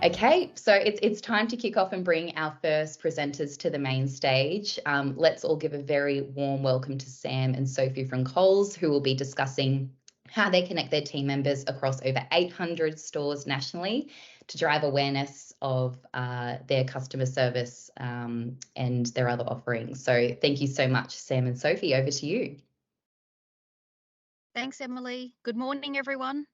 Okay, so it's time to kick off and bring our first presenters to the main stage. Let's all give a very warm welcome to Sam and Sophie from Coles, who will be discussing how they connect their team members across over 800 stores nationally to drive awareness of their customer service and their other offerings. So thank you so much, Sam and Sophie. Over to you. Thanks, Emily. Good morning, everyone.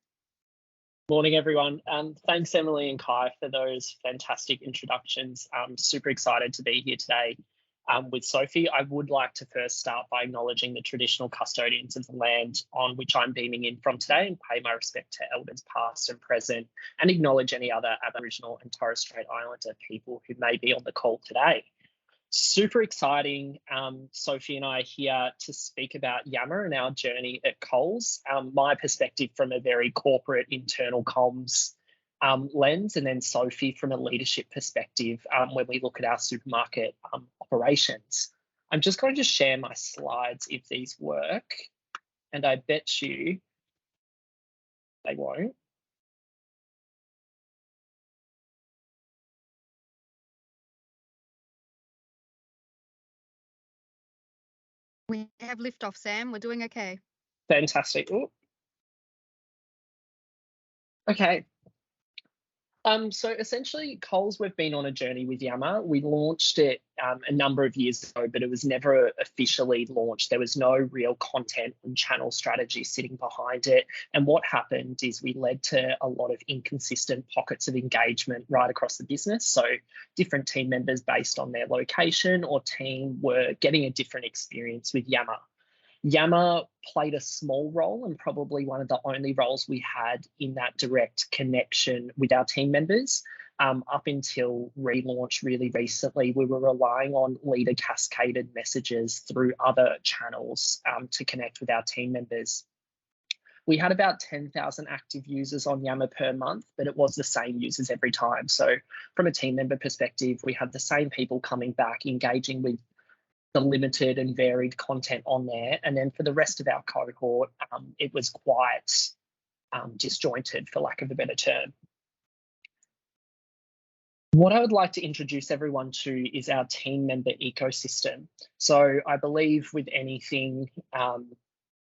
Morning, everyone. Thanks, Emily and Kai, for those fantastic introductions. I'm super excited to be here today with Sophie. I would like to first start by acknowledging the traditional custodians of the land on which I'm beaming in from today and pay my respect to elders past and present, and acknowledge any other Aboriginal and Torres Strait Islander people who may be on the call today. Super exciting. Sophie and I are here to speak about Yammer and our journey at Coles. My perspective from a very corporate internal comms lens, and then Sophie from a leadership perspective when we look at our supermarket operations. I'm just going to share my slides if these work, and I bet you they won't. We have liftoff, Sam. We're doing okay. Fantastic. Ooh. Okay. So essentially, Coles, we've been on a journey with Yammer. We launched it a number of years ago, but it was never officially launched. There was no real content and channel strategy sitting behind it. And what happened is we led to a lot of inconsistent pockets of engagement right across the business. So different team members based on their location or team were getting a different experience with Yammer. Yammer played a small role and probably one of the only roles we had in that direct connection with our team members. Up until relaunch really recently, we were relying on leader cascaded messages through other channels to connect with our team members. We had about 10,000 active users on Yammer per month, but it was the same users every time. So from a team member perspective, we had the same people coming back, engaging with the limited and varied content on there. And then for the rest of our cohort, it was quite disjointed, for lack of a better term. What I would like to introduce everyone to is our team member ecosystem. So I believe with anything,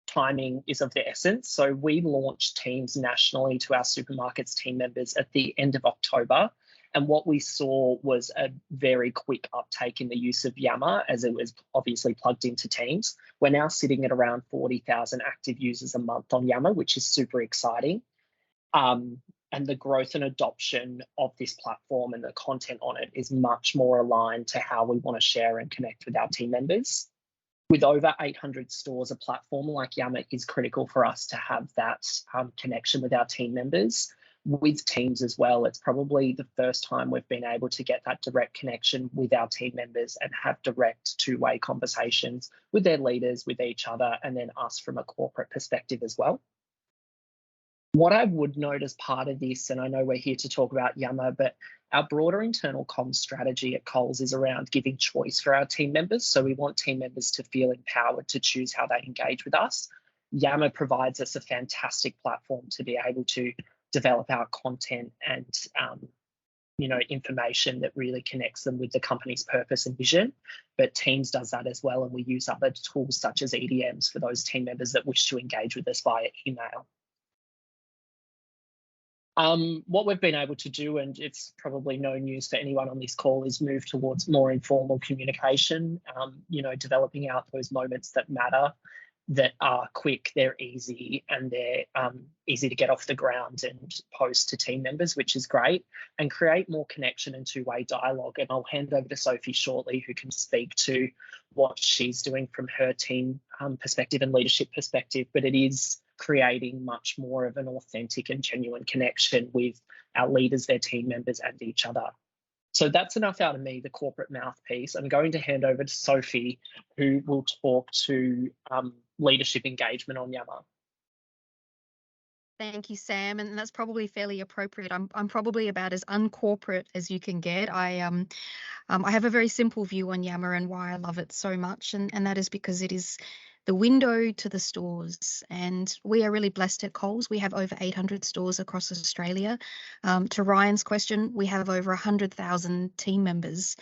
timing is of the essence. So we launched Teams nationally to our supermarkets team members at the end of October. And what we saw was a very quick uptake in the use of Yammer as it was obviously plugged into Teams. We're now sitting at around 40,000 active users a month on Yammer, which is super exciting. And the growth and adoption of this platform and the content on it is much more aligned to how we want to share and connect with our team members. With over 800 stores, a platform like Yammer is critical for us to have that connection with our team members. With Teams as well, it's probably the first time we've been able to get that direct connection with our team members and have direct two-way conversations with their leaders, with each other, and then us from a corporate perspective as well. What I would note as part of this, and I know we're here to talk about Yammer, but our broader internal comms strategy at Coles is around giving choice for our team members. So we want team members to feel empowered to choose how they engage with us. Yammer provides us a fantastic platform to be able to develop our content and information that really connects them with the company's purpose and vision. But Teams does that as well, and we use other tools such as EDMs for those team members that wish to engage with us via email. What we've been able to do, and it's probably no news for anyone on this call, is move towards more informal communication, developing out those moments that matter, that are quick, they're easy, and they're easy to get off the ground and post to team members, which is great, and create more connection and two-way dialogue. And I'll hand over to Sophie shortly, who can speak to what she's doing from her team perspective and leadership perspective, but it is creating much more of an authentic and genuine connection with our leaders, their team members, and each other. So that's enough out of me, the corporate mouthpiece. I'm going to hand over to Sophie, who will talk to leadership engagement on Yammer. Thank you, Sam, and that's probably fairly appropriate. I'm probably about as uncorporate as you can get. I have a very simple view on Yammer and why I love it so much, and that is because it is the window to the stores. And we are really blessed at Coles. We have over 800 stores across Australia. To Ryan's question, we have over 100,000 team members.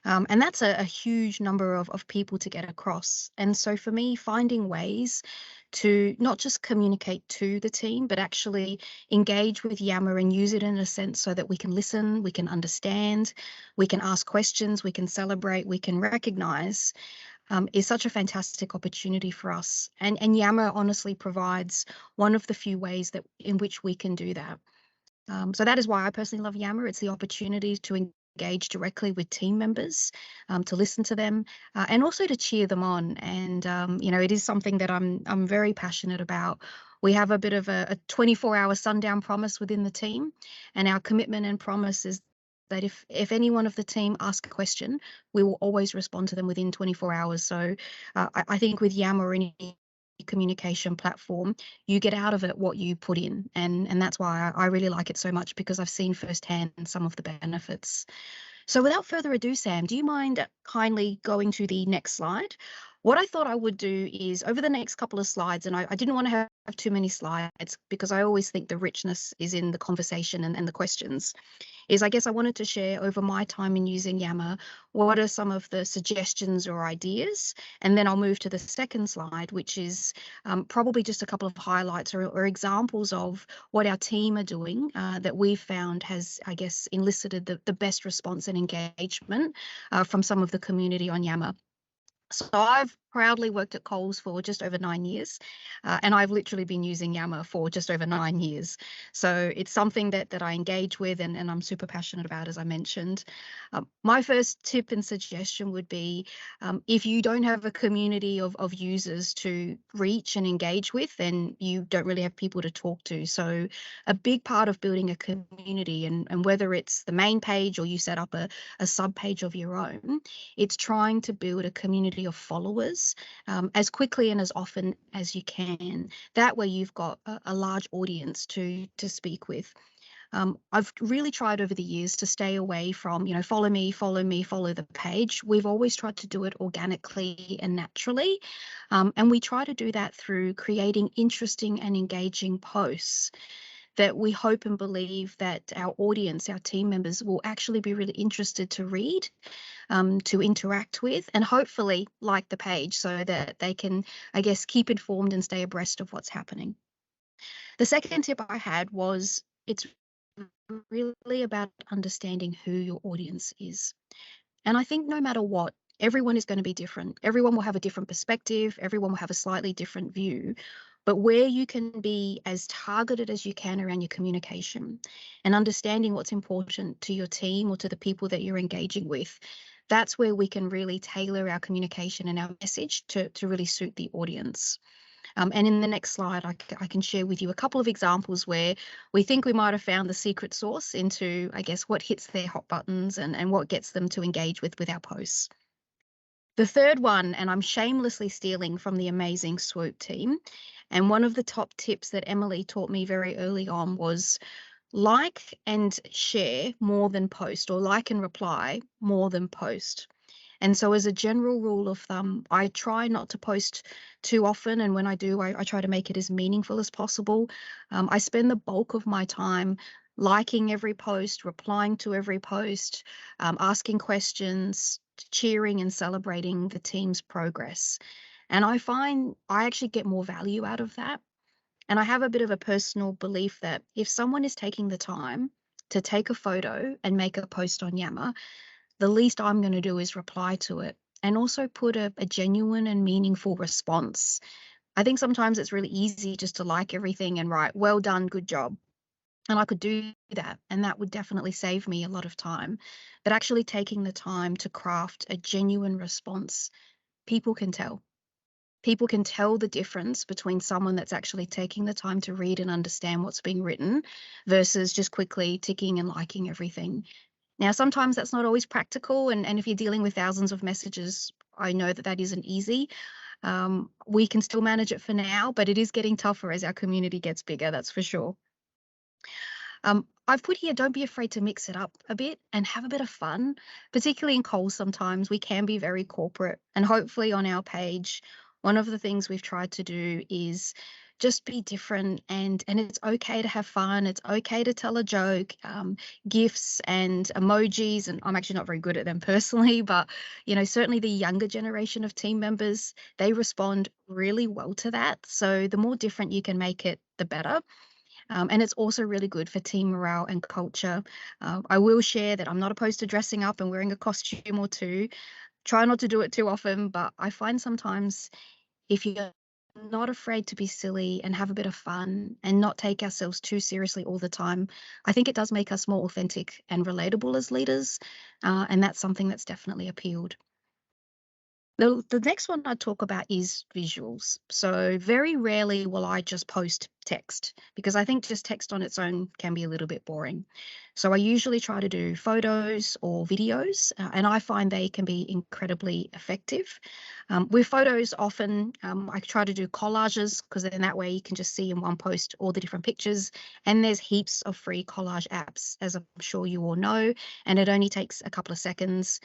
And that's a huge number of people to get across. And so for me, finding ways to not just communicate to the team, but actually engage with Yammer and use it in a sense so that we can listen, we can understand, we can ask questions, we can celebrate, we can recognize, is such a fantastic opportunity for us. And Yammer honestly provides one of the few ways that in which we can do that. So that is why I personally love Yammer. It's the opportunity to engage directly with team members, to listen to them, and also to cheer them on. And it is something that I'm very passionate about. We have a bit of a 24-hour sundown promise within the team, and our commitment and promise is that if any one of the team ask a question, we will always respond to them within 24 hours. So I think with Yammer or any communication platform, you get out of it what you put in, and that's why I really like it so much, because I've seen firsthand some of the benefits. So without further ado, Sam, do you mind kindly going to the next slide? What I thought I would do is, over the next couple of slides, and I didn't want to have too many slides because I always think the richness is in the conversation and the questions, is I guess I wanted to share over my time in using Yammer, what are some of the suggestions or ideas? And then I'll move to the second slide, which is probably just a couple of highlights or examples of what our team are doing that we've found has, I guess, elicited the best response and engagement from some of the community on Yammer. So I've proudly worked at Coles for just over 9 years, and I've literally been using Yammer for just over 9 years. So it's something that I engage with and I'm super passionate about, as I mentioned. My first tip and suggestion would be, if you don't have a community of users to reach and engage with, then you don't really have people to talk to. So a big part of building a community, and whether it's the main page or you set up a sub page of your own, it's trying to build a community of followers as quickly and as often as you can. That way you've got a large audience to speak with. I've really tried over the years to stay away from, follow me, follow the page. We've always tried to do it organically and naturally. And we try to do that through creating interesting and engaging posts that we hope and believe that our audience, our team members, will actually be really interested to read, to interact with, and hopefully like the page so that they can, I guess, keep informed and stay abreast of what's happening. The second tip I had was, it's really about understanding who your audience is. And I think no matter what, everyone is going to be different. Everyone will have a different perspective. Everyone will have a slightly different view. But where you can be as targeted as you can around your communication and understanding what's important to your team or to the people that you're engaging with, that's where we can really tailor our communication and our message to really suit the audience. And in the next slide, I can share with you a couple of examples where we think we might have found the secret sauce into, I guess, what hits their hot buttons and what gets them to engage with our posts. The third one, and I'm shamelessly stealing from the amazing Swoop team, and one of the top tips that Emily taught me very early on was like and share more than post, or like and reply more than post. And so as a general rule of thumb, I try not to post too often. And when I do, I try to make it as meaningful as possible. I spend the bulk of my time liking every post, replying to every post, asking questions, cheering and celebrating the team's progress. And I find I actually get more value out of that. And I have a bit of a personal belief that if someone is taking the time to take a photo and make a post on Yammer, the least I'm going to do is reply to it and also put a genuine and meaningful response. I think sometimes it's really easy just to like everything and write, well done, good job. And I could do that, and that would definitely save me a lot of time. But actually taking the time to craft a genuine response, people can tell. People can tell the difference between someone that's actually taking the time to read and understand what's being written versus just quickly ticking and liking everything. Now, sometimes that's not always practical, and if you're dealing with thousands of messages, I know that isn't easy. We can still manage it for now, but it is getting tougher as our community gets bigger, that's for sure. I've put here, don't be afraid to mix it up a bit and have a bit of fun, particularly in Coles. Sometimes we can be very corporate, and hopefully on our page, One of the things we've tried to do is just be different, and it's okay to have fun. It's okay to tell a joke, gifs and emojis, and I'm actually not very good at them personally, but certainly the younger generation of team members, they respond really well to that. So the more different you can make it, the better. And it's also really good for team morale and culture. I will share that I'm not opposed to dressing up and wearing a costume or two. Try not to do it too often, but I find sometimes if you're not afraid to be silly and have a bit of fun and not take ourselves too seriously all the time, I think it does make us more authentic and relatable as leaders. And that's something that's definitely appealed. The next one I'd talk about is visuals. So very rarely will I just post text, because I think just text on its own can be a little bit boring. So I usually try to do photos or videos, and I find they can be incredibly effective. With photos, often I try to do collages, because then that way you can just see in one post all the different pictures. And there's heaps of free collage apps, as I'm sure you all know, and it only takes a couple of seconds.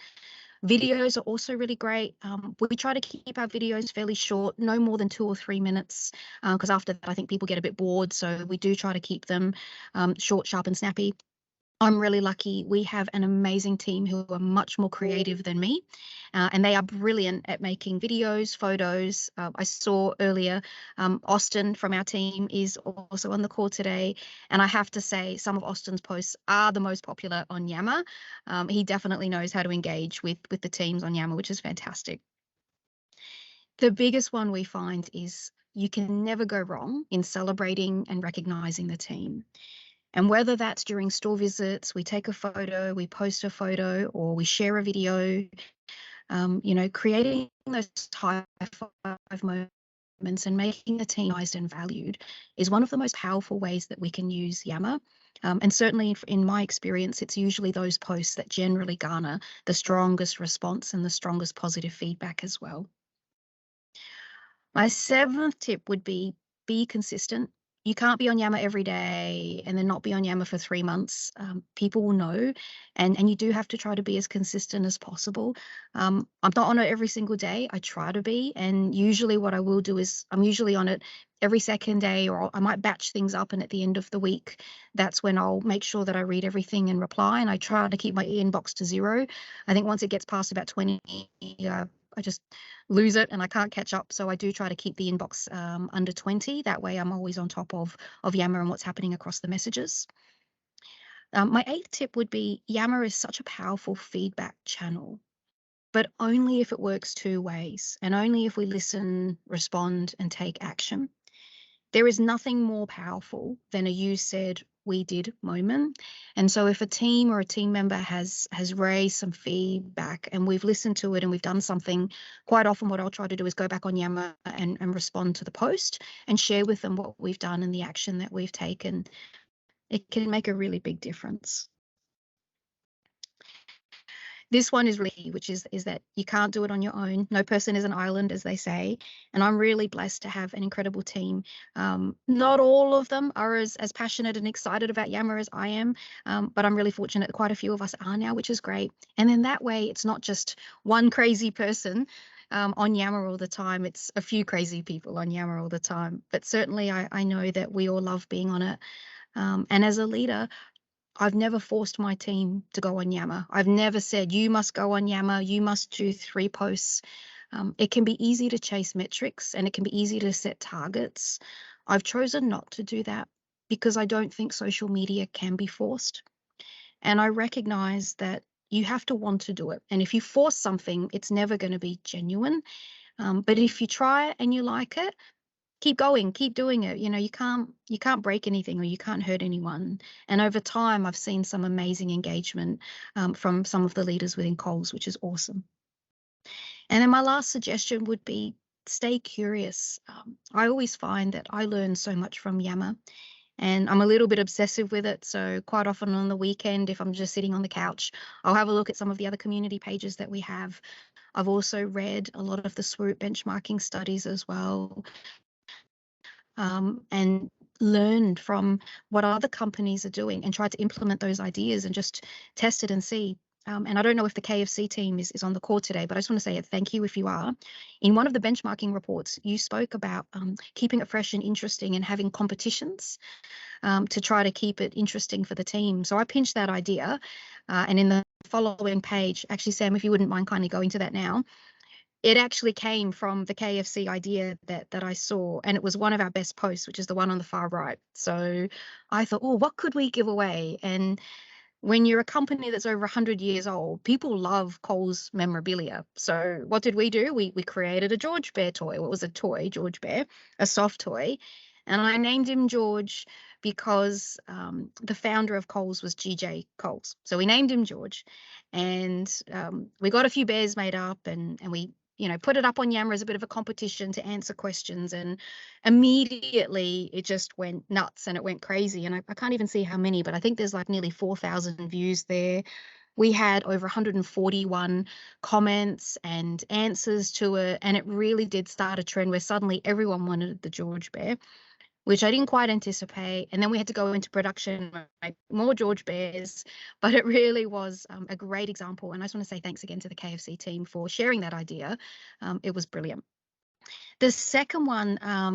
Videos are also really great. We try to keep our videos fairly short, no more than 2 or 3 minutes, because after that, I think people get a bit bored. So we do try to keep them short, sharp, and snappy. I'm really lucky. We have an amazing team who are much more creative than me, and they are brilliant at making videos, photos. I saw earlier Austin from our team is also on the call today, and I have to say some of Austin's posts are the most popular on Yammer. He definitely knows how to engage with the teams on Yammer, which is fantastic. The biggest one we find is you can never go wrong in celebrating and recognizing the team. And whether that's during store visits, we take a photo, we post a photo, or we share a video, creating those high five moments and making the team recognized and valued is one of the most powerful ways that we can use Yammer. And certainly in my experience, it's usually those posts that generally garner the strongest response and the strongest positive feedback as well. My 7th tip would be consistent. You can't be on Yammer every day and then not be on Yammer for 3 months. People will know, and you do have to try to be as consistent as possible. I'm not on it every single day. I try to be, and usually what I will do is I'm usually on it every second day, or I might batch things up, and at the end of the week, that's when I'll make sure that I read everything and reply, and I try to keep my inbox to 0. I think once it gets past about 20, I just lose it and I can't catch up. So I do try to keep the inbox under 20. That way I'm always on top of Yammer and what's happening across the messages. My 8th tip would be Yammer is such a powerful feedback channel, but only if it works 2 ways, and only if we listen, respond, and take action. There is nothing more powerful than a you said, we did moment. And so if a team or a team member has raised some feedback and we've listened to it and we've done something, quite often what I'll try to do is go back on Yammer and respond to the post and share with them what we've done and the action that we've taken. It can make a really big difference. This one is really, which is that you can't do it on your own. No person is an island, as they say. And I'm really blessed to have an incredible team. Not all of them are as passionate and excited about Yammer as I am, but I'm really fortunate that quite a few of us are now, which is great. And then that way, it's not just one crazy person on Yammer all the time. It's a few crazy people on Yammer all the time. But certainly, I know that we all love being on it. And as a leader, I've never forced my team to go on Yammer. I've never said, you must go on Yammer, you must do 3 posts. It can be easy to chase metrics and it can be easy to set targets. I've chosen not to do that because I don't think social media can be forced. And I recognize that you have to want to do it. And if you force something, it's never going to be genuine. But if you try it and you like it, keep going, keep doing it. You can't break anything or you can't hurt anyone. And over time, I've seen some amazing engagement from some of the leaders within Coles, which is awesome. And then my last suggestion would be stay curious. I always find that I learn so much from Yammer, and I'm a little bit obsessive with it. So quite often on the weekend, if I'm just sitting on the couch, I'll have a look at some of the other community pages that we have. I've also read a lot of the SWOOP benchmarking studies as well. And learned from what other companies are doing and tried to implement those ideas and just test it and see. and I don't know if the KFC team is on the call today, but I just want to say a thank you if you are. In one of the benchmarking reports, you spoke about keeping it fresh and interesting and having competitions to try to keep it interesting for the team. So I pinched that idea, and in the following page, actually, Sam, if you wouldn't mind kindly going to that now, it actually came from the KFC idea that I saw, and it was one of our best posts, which is the one on the far right. So I thought, oh, what could we give away? And when you're a company that's over 100 years old, people love Coles memorabilia. So what did we do? We created a George Bear toy. Well, it was a toy, George Bear, a soft toy. And I named him George because the founder of Coles was GJ Coles. So we named him George. And we got a few bears made up, and we put it up on Yammer as a bit of a competition to answer questions, and immediately it just went nuts and it went crazy. And I can't even see how many, but I think there's like nearly 4,000 views there. We had over 141 comments and answers to it, and it really did start a trend where suddenly everyone wanted the George Bear, which I didn't quite anticipate. And then we had to go into production, make more George Bears, but it really was a great example. And I just want to say thanks again to the KFC team for sharing that idea. It was brilliant. The second one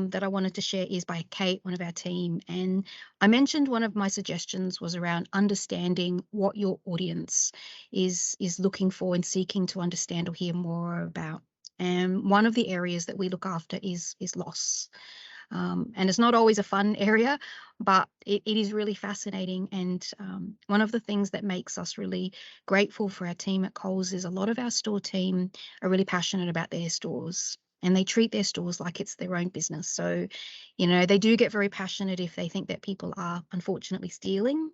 that I wanted to share is by Kate, one of our team. And I mentioned one of my suggestions was around understanding what your audience is looking for and seeking to understand or hear more about. And one of the areas that we look after is loss. And it's not always a fun area, but it is really fascinating. And one of the things that makes us really grateful for our team at Coles is a lot of our store team are really passionate about their stores, and they treat their stores like it's their own business. So, they do get very passionate if they think that people are unfortunately stealing.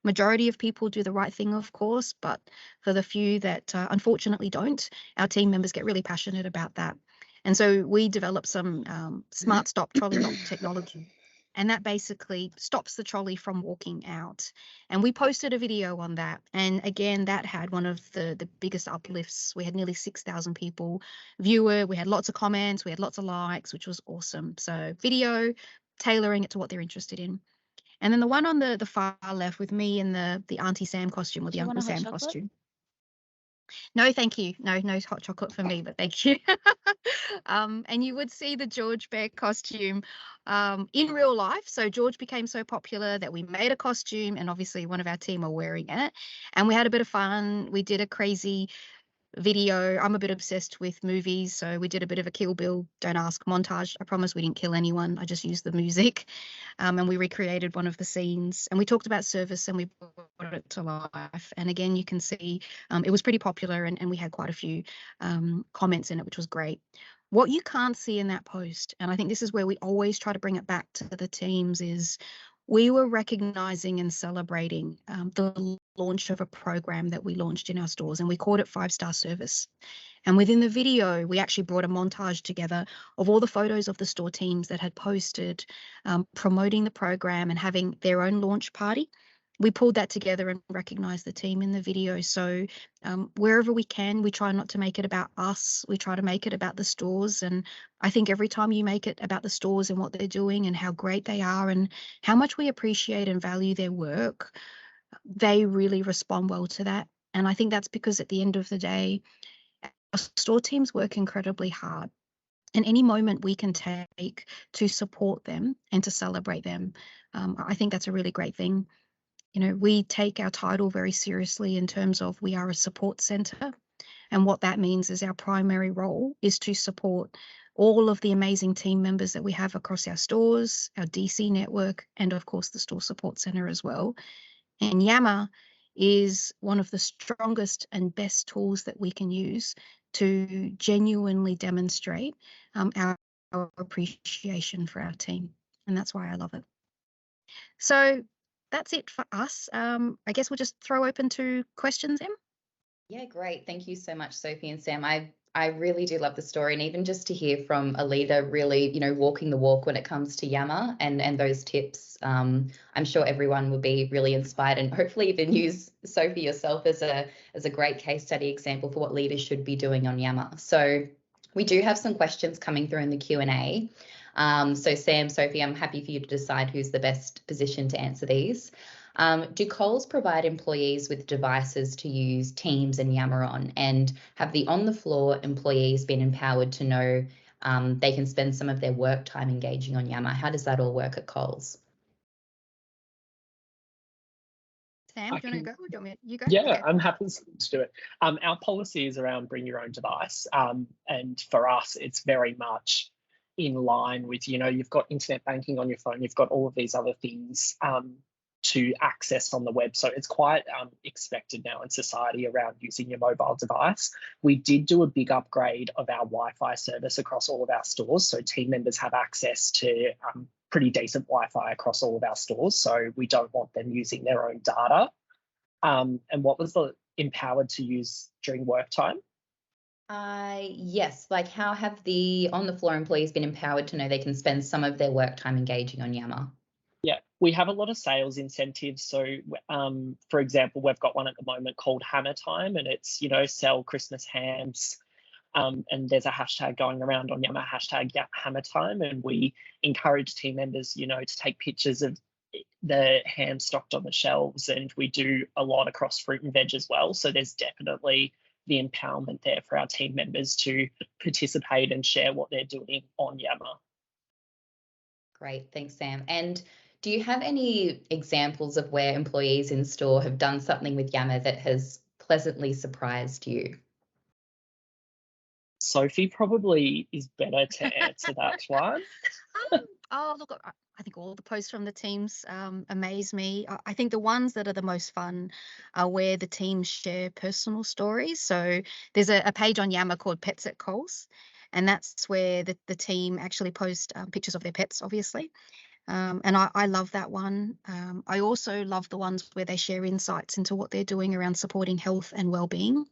Majority of people do the right thing, of course, but for the few that unfortunately don't, our team members get really passionate about that. And so we developed some smart stop trolley lock technology, and that basically stops the trolley from walking out. And we posted a video on that. And again, that had one of the biggest uplifts. We had nearly 6,000 people view it. We had lots of comments. We had lots of likes, which was awesome. So video, tailoring it to what they're interested in. And then the one on the far left with me in the Auntie Sam costume, or the Uncle Sam costume. No, thank you. No hot chocolate for me, but thank you. And you would see the George Bear costume in real life. So George became so popular that we made a costume, and obviously one of our team are wearing it. And we had a bit of fun. We did a crazy video. I'm a bit obsessed with movies, so we did a bit of a Kill Bill, don't ask montage. I promise we didn't kill anyone. I just used the music, and we recreated one of the scenes, and we talked about service, and we brought it to life. And again, you can see it was pretty popular, and we had quite a few comments in it, which was great. What you can't see in that post, and I think this is where we always try to bring it back to the teams, is we were recognizing and celebrating the launch of a program that we launched in our stores, and we called it 5-Star Service. And within the video, we actually brought a montage together of all the photos of the store teams that had posted promoting the program and having their own launch party. We pulled that together and recognized the team in the video. So wherever we can, we try not to make it about us. We try to make it about the stores. And I think every time you make it about the stores and what they're doing and how great they are and how much we appreciate and value their work, they really respond well to that. And I think that's because at the end of the day, our store teams work incredibly hard. And any moment we can take to support them and to celebrate them, I think that's a really great thing. We take our title very seriously in terms of we are a support centre. And what that means is our primary role is to support all of the amazing team members that we have across our stores, our DC network, and of course the store support centre as well. And Yammer is one of the strongest and best tools that we can use to genuinely demonstrate our appreciation for our team. And that's why I love it. So that's it for us. I guess we'll just throw open to questions, Em. Yeah, great. Thank you so much, Sophie and Sam. I really do love the story, and even just to hear from a leader really, walking the walk when it comes to Yammer and those tips, I'm sure everyone will be really inspired and hopefully even use Sophie yourself as a great case study example for what leaders should be doing on Yammer. So we do have some questions coming through in the Q&A. So Sam, Sophie, I'm happy for you to decide who's the best position to answer these. Do Coles provide employees with devices to use Teams and Yammer on? And have the on-the-floor employees been empowered to know they can spend some of their work time engaging on Yammer? How does that all work at Coles? Sam, do you want to go? Do you want me? You go? Yeah, Okay. I'm happy to do it. Our policy is around bring your own device. And for us, it's very much in line with, you've got internet banking on your phone, you've got all of these other things to access on the web. So it's quite expected now in society around using your mobile device. We did do a big upgrade of our Wi-Fi service across all of our stores. So team members have access to pretty decent Wi-Fi across all of our stores. So we don't want them using their own data. And what was the empowered to use during work time? Yes, like how have the on-the-floor employees been empowered to know they can spend some of their work time engaging on Yammer? Yeah, we have a lot of sales incentives. So, for example, we've got one at the moment called Hammer Time, and it's, sell Christmas hams. And there's a hashtag going around on Yammer, hashtag Hammer Time, and we encourage team members, to take pictures of the ham stocked on the shelves, and we do a lot across fruit and veg as well. So there's definitely the empowerment there for our team members to participate and share what they're doing on Yammer. Great, thanks, Sam. And do you have any examples of where employees in store have done something with Yammer that has pleasantly surprised you? Sophie probably is better to answer that one. Oh, look, I think all the posts from the teams amaze me. I think the ones that are the most fun are where the teams share personal stories. So there's a page on Yammer called Pets at Coles, and that's where the team actually post pictures of their pets, obviously. And I love that one. I also love the ones where they share insights into what they're doing around supporting health and well-being,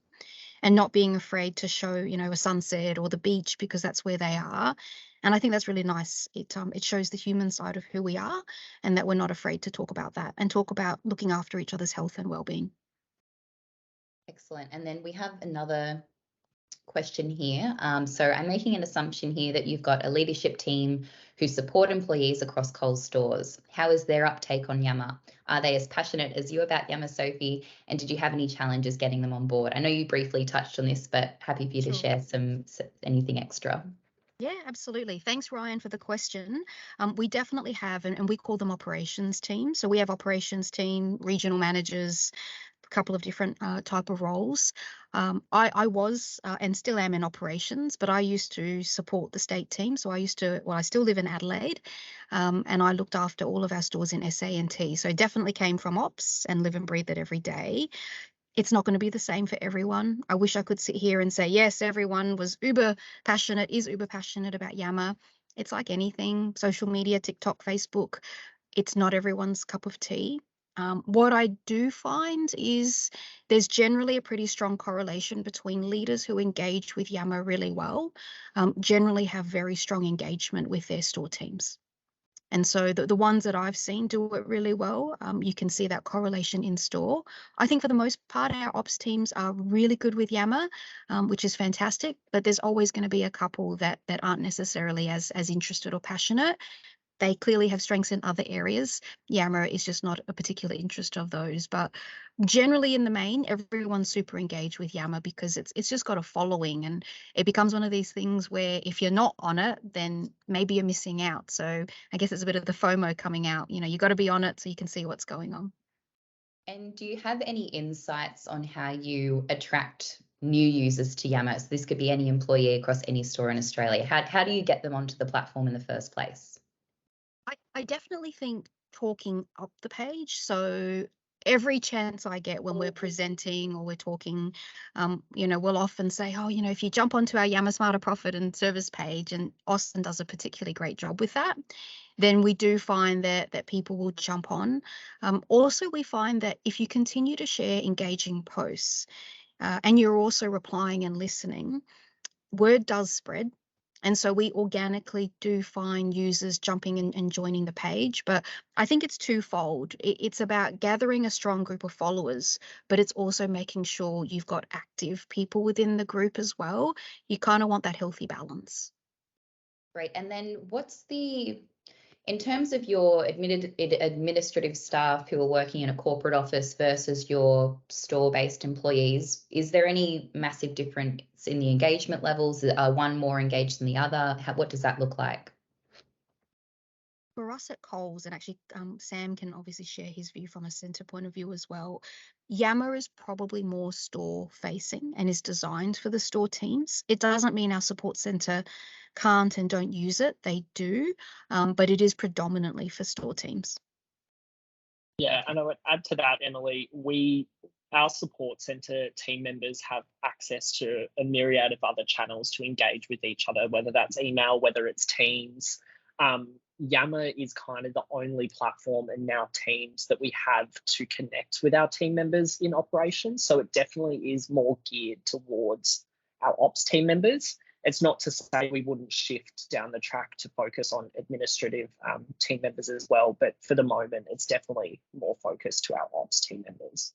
and not being afraid to show, a sunset or the beach because that's where they are. And I think that's really nice. It shows the human side of who we are, and that we're not afraid to talk about that and talk about looking after each other's health and well-being. Excellent. And then we have another question here. So I'm making an assumption here that you've got a leadership team who support employees across Coles stores. How is their uptake on Yammer? Are they as passionate as you about Yammer, Sophie? And did you have any challenges getting them on board? I know you briefly touched on this, but happy for you to share anything extra. Yeah, absolutely. Thanks, Ryan, for the question. We definitely have, and we call them operations teams. So we have operations team, regional managers, a couple of different type of roles. I was and still am in operations, but I used to support the state team. So I still live in Adelaide, and I looked after all of our stores in SA&T. So I definitely came from ops and live and breathe it every day. It's not going to be the same for everyone. I wish I could sit here and say, yes, everyone is uber passionate about Yammer. It's like anything, social media, TikTok, Facebook, it's not everyone's cup of tea. What I do find is there's generally a pretty strong correlation between leaders who engage with Yammer really well, generally have very strong engagement with their store teams. And so the ones that I've seen do it really well. You can see that correlation in store. I think for the most part, our ops teams are really good with Yammer, which is fantastic. But there's always going to be a couple that aren't necessarily as interested or passionate. They clearly have strengths in other areas. Yammer is just not a particular interest of those. But generally in the main, everyone's super engaged with Yammer because it's just got a following, and it becomes one of these things where if you're not on it, then maybe you're missing out. So I guess it's a bit of the FOMO coming out. You got to be on it so you can see what's going on. And do you have any insights on how you attract new users to Yammer? So this could be any employee across any store in Australia. How do you get them onto the platform in the first place? I definitely think talking up the page. So every chance I get when we're presenting or we're talking, we'll often say, oh, if you jump onto our Yammer Smarter Profit and Service page, and Austin does a particularly great job with that, then we do find that people will jump on. Also, we find that if you continue to share engaging posts and you're also replying and listening, word does spread. And so we organically do find users jumping in and joining the page. But I think it's twofold. It's about gathering a strong group of followers, but it's also making sure you've got active people within the group as well. You kind of want that healthy balance. Great. And then what's the In terms of your administrative staff who are working in a corporate office versus your store-based employees, is there any massive difference in the engagement levels? Are one more engaged than the other? What does that look like? For us at Coles, and actually Sam can obviously share his view from a centre point of view as well, Yammer is probably more store facing and is designed for the store teams. It doesn't mean our support centre can't and don't use it. They do, but it is predominantly for store teams. Yeah, and I would add to that, Emily, our support centre team members have access to a myriad of other channels to engage with each other, whether that's email, whether it's Teams. Yammer is kind of the only platform and now Teams that we have to connect with our team members in operations. So it definitely is more geared towards our ops team members. It's not to say we wouldn't shift down the track to focus on administrative team members as well, but for the moment, it's definitely more focused to our ops team members.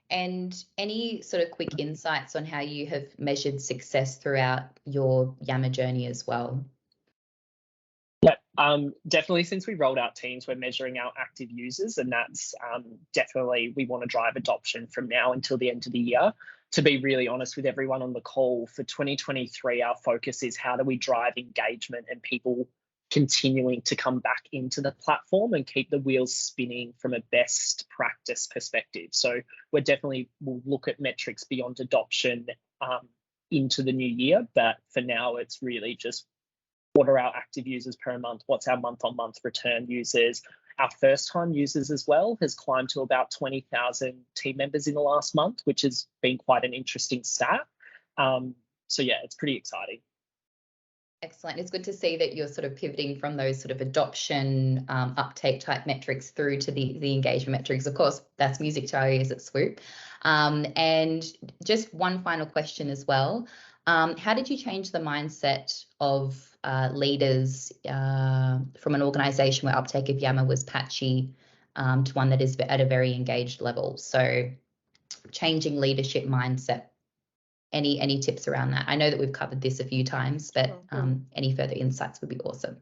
And any sort of quick insights on how you have measured success throughout your Yammer journey as well? Yeah, definitely since we rolled out Teams, we're measuring our active users, and that's definitely, we want to drive adoption from now until the end of the year. To be really honest with everyone on the call, for 2023, our focus is how do we drive engagement and people continuing to come back into the platform and keep the wheels spinning from a best practice perspective. So we'll look at metrics beyond adoption into the new year, but for now, it's really just what are our active users per month? What's our month-on-month return users? Our first-time users as well has climbed to about 20,000 team members in the last month, which has been quite an interesting stat. So yeah, it's pretty exciting. Excellent. It's good to see that you're sort of pivoting from those sort of adoption uptake type metrics through to the engagement metrics. Of course, that's music to our ears at Swoop. And just one final question as well. How did you change the mindset of leaders from an organisation where uptake of Yammer was patchy to one that is at a very engaged level? So changing leadership mindset. Any tips around that? I know that we've covered this a few times, but any further insights would be awesome.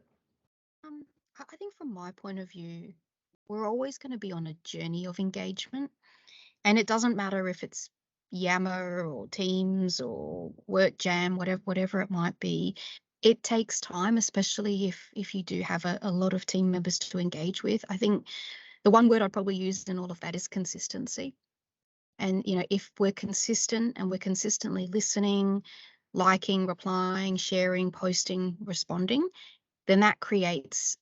I think from my point of view, we're always going to be on a journey of engagement. And it doesn't matter if it's Yammer or Teams or WorkJam, whatever it might be. It takes time, especially if you do have a lot of team members to engage with. I think the one word I'd probably use in all of that is consistency. And, if we're consistent and we're consistently listening, liking, replying, sharing, posting, responding, then that creates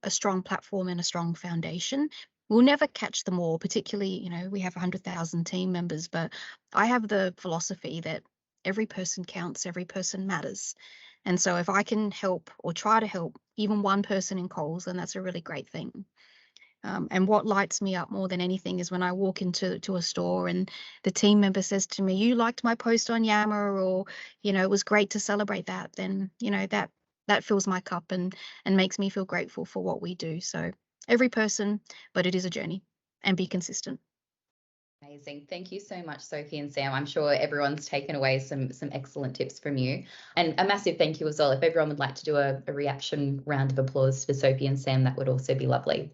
a strong platform and a strong foundation. We'll never catch them all, particularly, we have 100,000 team members, but I have the philosophy that every person counts, every person matters. And so if I can help or try to help even one person in Coles, then that's a really great thing. And what lights me up more than anything is when I walk into a store and the team member says to me, "You liked my post on Yammer," or, "It was great to celebrate that." Then, that fills my cup and makes me feel grateful for what we do. So every person, but it is a journey, and be consistent. Amazing. Thank you so much, Sophie and Sam. I'm sure everyone's taken away some excellent tips from you. And a massive thank you as well. If everyone would like to do a reaction round of applause for Sophie and Sam, that would also be lovely.